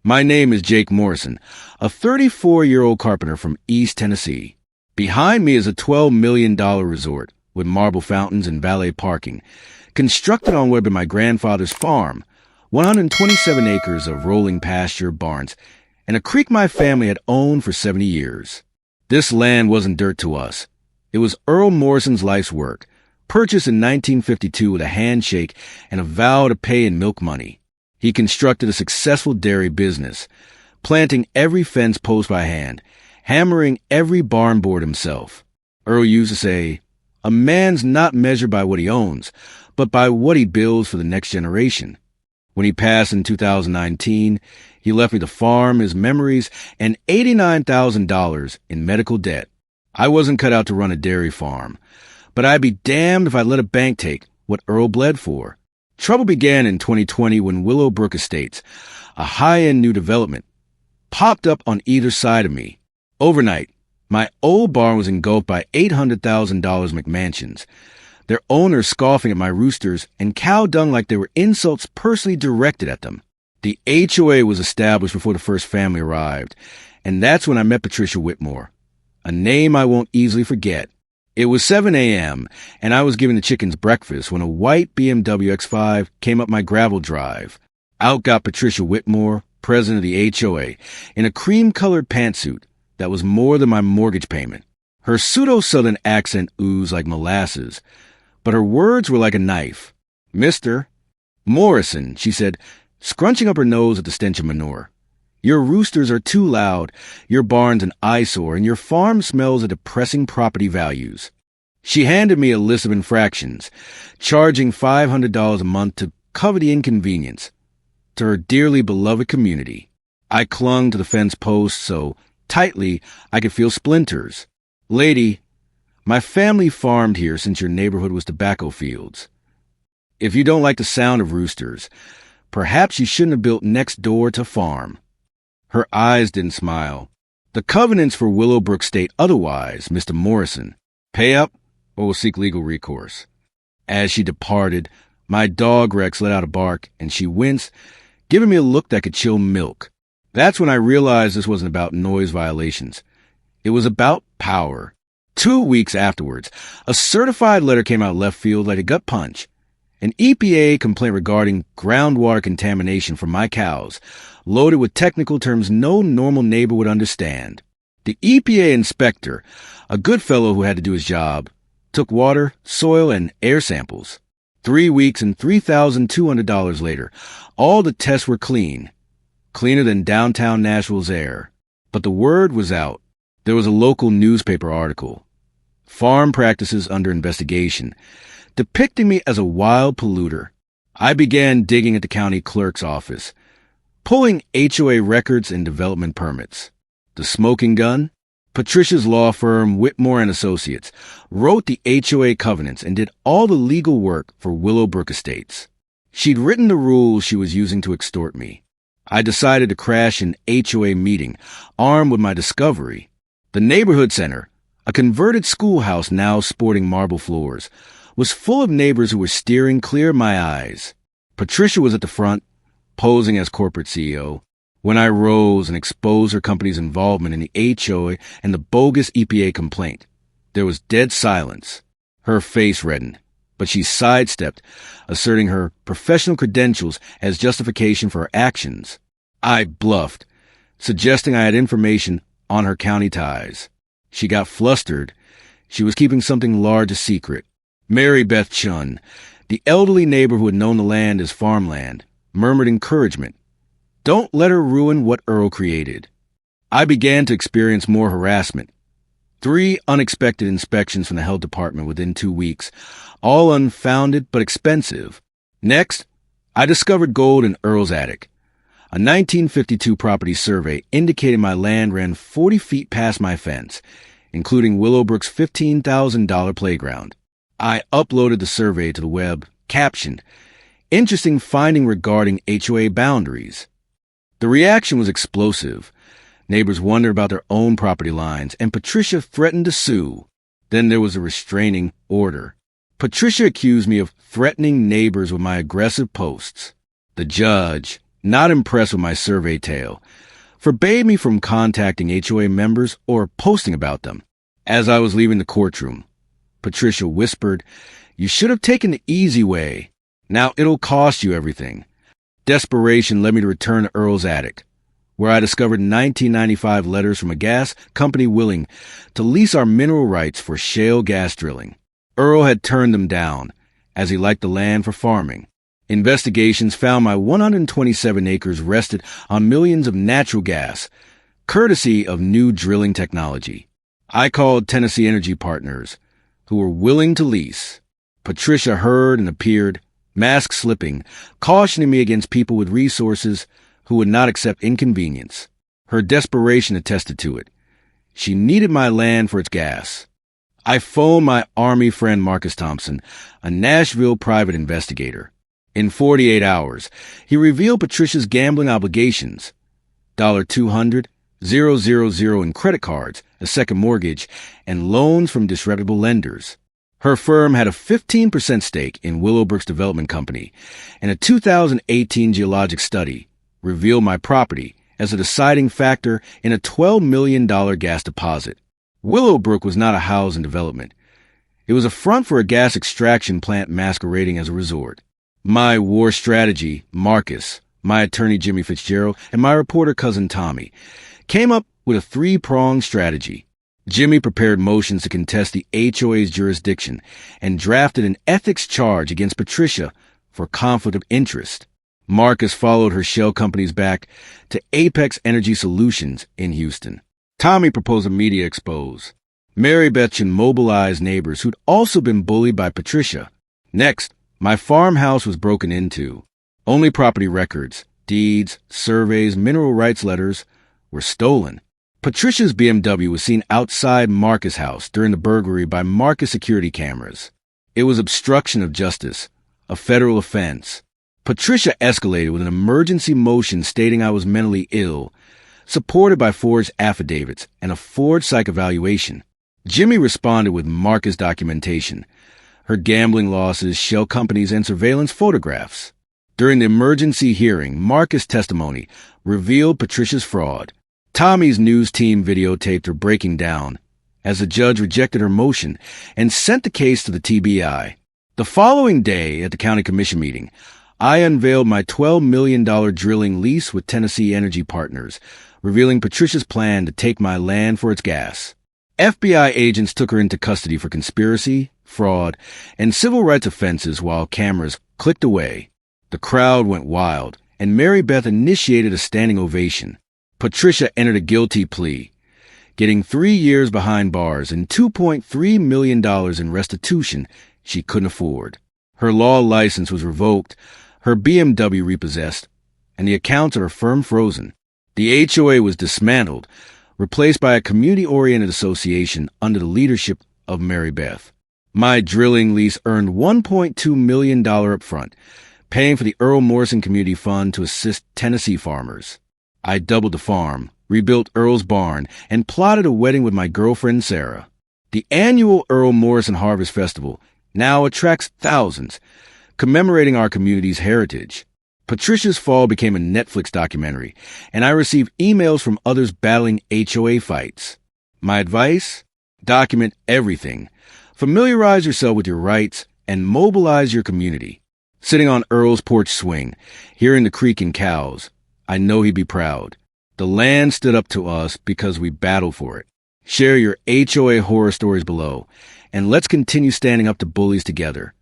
My name is Jake Morrison, a 34-year-old carpenter from East Tennessee. Behind me is a $12 million resort with marble fountains and valet parking, constructed on what had been my grandfather's farm, 127 acres of rolling pasture, barns, and a creek my family had owned for 70 years. This land wasn't dirt to us. It was Earl Morrison's life's work, purchased in 1952 with a handshake and a vow to pay in milk money. He constructed a successful dairy business, planting every fence post by hand, hammering every barn board himself. Earl used to say, "A man's not measured by what he owns, but by what he builds for the next generation." When he passed in 2019, he left me the farm, his memories, and $89,000 in medical debt. I wasn't cut out to run a dairy farm, but I'd be damned if I let a bank take what Earl bled for. Trouble began in 2020 when Willowbrook Estates, a high-end new development, popped up on either side of me. Overnight, my old barn was engulfed by $800,000 McMansions, their owners scoffing at my roosters and cow dung like they were insults personally directed at them. The HOA was established before the first family arrived, and that's when I met Patricia Whitmore, a name I won't easily forget. It was 7 a.m., and I was giving the chickens breakfast when a white BMW X5 came up my gravel drive. Out got Patricia Whitmore, president of the HOA, in a cream-colored pantsuit that was more than my mortgage payment. Her pseudo-Southern accent oozed like molasses, but her words were like a knife. "Mr. Morrison," she said, scrunching up her nose at the stench of manure. "Your roosters are too loud, your barn's an eyesore, and your farm smells of depressing property values." She handed me a list of infractions, charging $500 a month to cover the inconvenience, to her dearly beloved community. I clung to the fence post so tightly I could feel splinters. "Lady, my family farmed here since your neighborhood was tobacco fields. If you don't like the sound of roosters, perhaps you shouldn't have built next door to farm." Her eyes didn't smile. "The covenants for Willowbrook state otherwise, Mr. Morrison. Pay up or we'll seek legal recourse." As she departed, my dog Rex let out a bark, and she winced, giving me a look that could chill milk. That's when I realized this wasn't about noise violations. It was about power. 2 weeks afterwards, a certified letter came out of left field like a gut punch. An EPA complaint regarding groundwater contamination from my cows, loaded with technical terms no normal neighbor would understand. The EPA inspector, a good fellow who had to do his job, took water, soil, and air samples. 3 weeks and $3,200 later, all the tests were clean, cleaner than downtown Nashville's air. But the word was out. There was a local newspaper article. Farm practices under investigation, depicting me as a wild polluter. I began digging at the county clerk's office, pulling HOA records and development permits. The smoking gun? Patricia's law firm, Whitmore and Associates, wrote the HOA covenants and did all the legal work for Willowbrook Estates. She'd written the rules she was using to extort me. I decided to crash an HOA meeting, armed with my discovery. The neighborhood center, a converted schoolhouse now sporting marble floors, was full of neighbors who were steering clear of my eyes. Patricia was at the front, posing as corporate CEO. When I rose and exposed her company's involvement in the HOA and the bogus EPA complaint, there was dead silence. Her face reddened, but she sidestepped, asserting her professional credentials as justification for her actions. I bluffed, suggesting I had information on her county ties. She got flustered. She was keeping something large a secret. Mary Beth Chun, the elderly neighbor who had known the land as farmland, murmured encouragement. Don't let her ruin what Earl created. I began to experience more harassment. 3 unexpected inspections from the health department within 2 weeks, all unfounded but expensive. Next, I discovered gold in Earl's attic. A 1952 property survey indicated my land ran 40 feet past my fence, including Willowbrook's $15,000 playground. I uploaded the survey to the web, captioned, "Interesting finding regarding HOA boundaries." The reaction was explosive. Neighbors wondered about their own property lines, and Patricia threatened to sue. Then there was a restraining order. Patricia accused me of threatening neighbors with my aggressive posts. The judge, not impressed with my survey tale, forbade me from contacting HOA members or posting about them. As I was leaving the courtroom, Patricia whispered, "You should have taken the easy way. Now it'll cost you everything." Desperation led me to return to Earl's attic, where I discovered 1995 letters from a gas company willing to lease our mineral rights for shale gas drilling. Earl had turned them down, as he liked the land for farming. Investigations found my 127 acres rested on millions of natural gas, courtesy of new drilling technology. I called Tennessee Energy Partners, who were willing to lease. Patricia heard and appeared, mask slipping, cautioning me against people with resources who would not accept inconvenience. Her desperation attested to it. She needed my land for its gas. I phoned my Army friend Marcus Thompson, a Nashville private investigator. In 48 hours, he revealed Patricia's gambling obligations, $200,000 in credit cards, a second mortgage, and loans from disreputable lenders. Her firm had a 15% stake in Willowbrook's development company, and a 2018 geologic study revealed my property as a deciding factor in a $12 million gas deposit. Willowbrook was not a housing development. It was a front for a gas extraction plant masquerading as a resort. My war strategy, Marcus, my attorney Jimmy Fitzgerald, and my reporter cousin Tommy came up with a three-pronged strategy. Jimmy prepared motions to contest the HOA's jurisdiction and drafted an ethics charge against Patricia for conflict of interest. Marcus followed her shell companies back to Apex Energy Solutions in Houston. Tommy proposed a media expose. Mary Beth should mobilize neighbors who'd also been bullied by Patricia. Next, my farmhouse was broken into. Only property records, deeds, surveys, mineral rights letters were stolen. Patricia's BMW was seen outside Marcus' house during the burglary by Marcus security cameras. It was obstruction of justice, a federal offense. Patricia escalated with an emergency motion stating I was mentally ill, supported by forged affidavits and a forged psych evaluation. Jimmy responded with Marcus documentation, her gambling losses, shell companies, and surveillance photographs. During the emergency hearing, Marcus' testimony revealed Patricia's fraud. Tommy's news team videotaped her breaking down as the judge rejected her motion and sent the case to the TBI. The following day at the county commission meeting, I unveiled my $12 million drilling lease with Tennessee Energy Partners, revealing Patricia's plan to take my land for its gas. FBI agents took her into custody for conspiracy, fraud, and civil rights offenses while cameras clicked away. The crowd went wild, and Mary Beth initiated a standing ovation. Patricia entered a guilty plea, getting 3 years behind bars and $2.3 million in restitution she couldn't afford. Her law license was revoked, her BMW repossessed, and the accounts of her firm frozen. The HOA was dismantled, replaced by a community-oriented association under the leadership of Mary Beth. My drilling lease earned $1.2 million upfront, paying for the Earl Morrison Community Fund to assist Tennessee farmers. I doubled the farm, rebuilt Earl's barn, and plotted a wedding with my girlfriend Sarah. The annual Earl Morrison Harvest Festival now attracts thousands, commemorating our community's heritage. Patricia's fall became a Netflix documentary, and I received emails from others battling HOA fights. My advice? Document everything. Familiarize yourself with your rights and mobilize your community. Sitting on Earl's porch swing, hearing the creaking cows, I know he'd be proud. The land stood up to us because we battled for it. Share your HOA horror stories below, and let's continue standing up to bullies together.